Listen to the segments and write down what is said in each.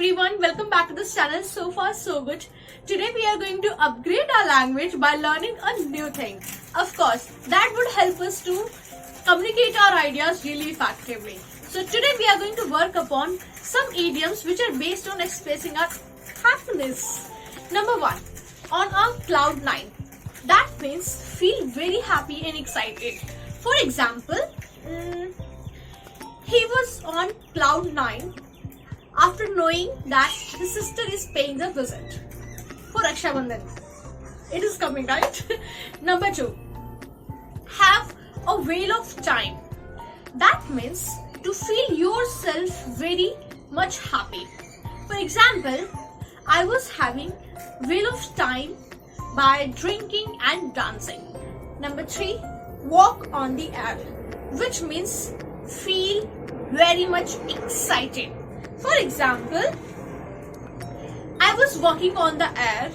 everyone, welcome back to this channel. So far so good. Today we are going to upgrade our language by learning a new thing. Of course, that would help us to communicate our ideas really effectively. So today we are going to work upon some idioms which are based on expressing our happiness. Number 1, on a cloud 9. That means feel very happy and excited. For example, he was on cloud 9 after knowing that his sister is paying a visit for Raksha Bandhan. It is coming, right? Number 2, have a whale of time. That means to feel yourself very much happy. For example, I was having whale of time by drinking and dancing. Number 3, walk on the air, which means feel very much excited. For example, I was walking on the air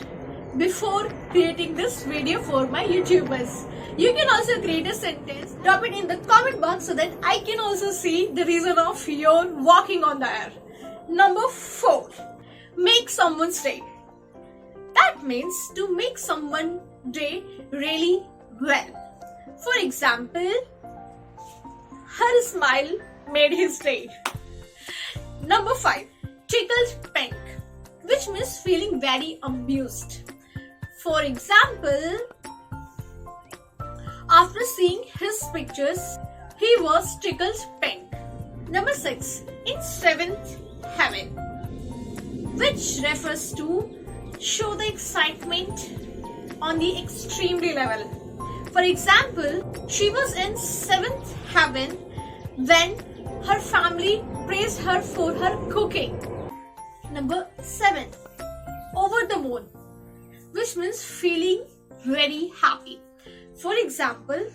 before creating this video for my YouTubers. You can also create a sentence, drop it in the comment box so that I can also see the reason of your walking on the air. Number 4, make someone's day. That means to make someone's day really well. For example, her smile made his day. Number 5, tickled pink, which means feeling very amused. For example, after seeing his pictures, he was tickled pink. Number 6, in 7th heaven, which refers to show the excitement on the extremely level. For example, she was in 7th heaven when her family praised her for her cooking. Number 7, over the moon, which means feeling very happy. For example,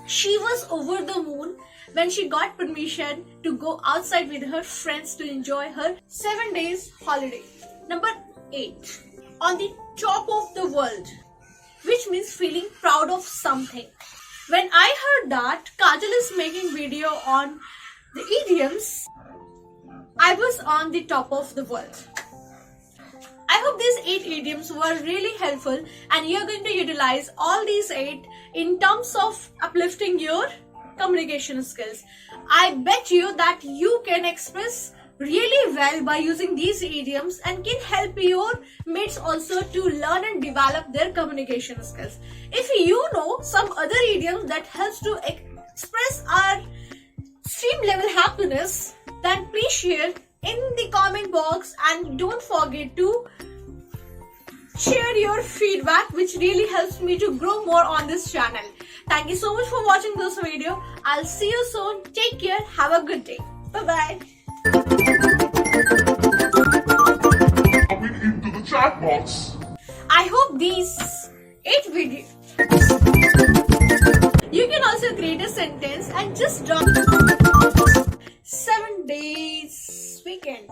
she was over the moon when she got permission to go outside with her friends to enjoy her 7 days holiday. Number 8, on the top of the world, which means feeling proud of something. When I heard that Kajal is making video on the idioms, I was on the top of the world. I hope these 8 idioms were really helpful and you're going to utilize all these 8 in terms of uplifting your communication skills. I bet you that you can express really well by using these idioms and can help your mates also to learn and develop their communication skills. If you know some other idioms that helps to express our extreme level happiness, then please share in the comment box and don't forget to share your feedback, which really helps me to grow more on this channel. Thank you so much for watching this video. I'll see you soon. Take care. Have a good day. Bye-bye. Into the chat box. I hope these 8 videos. You can also create a sentence and just drop 7 days weekend.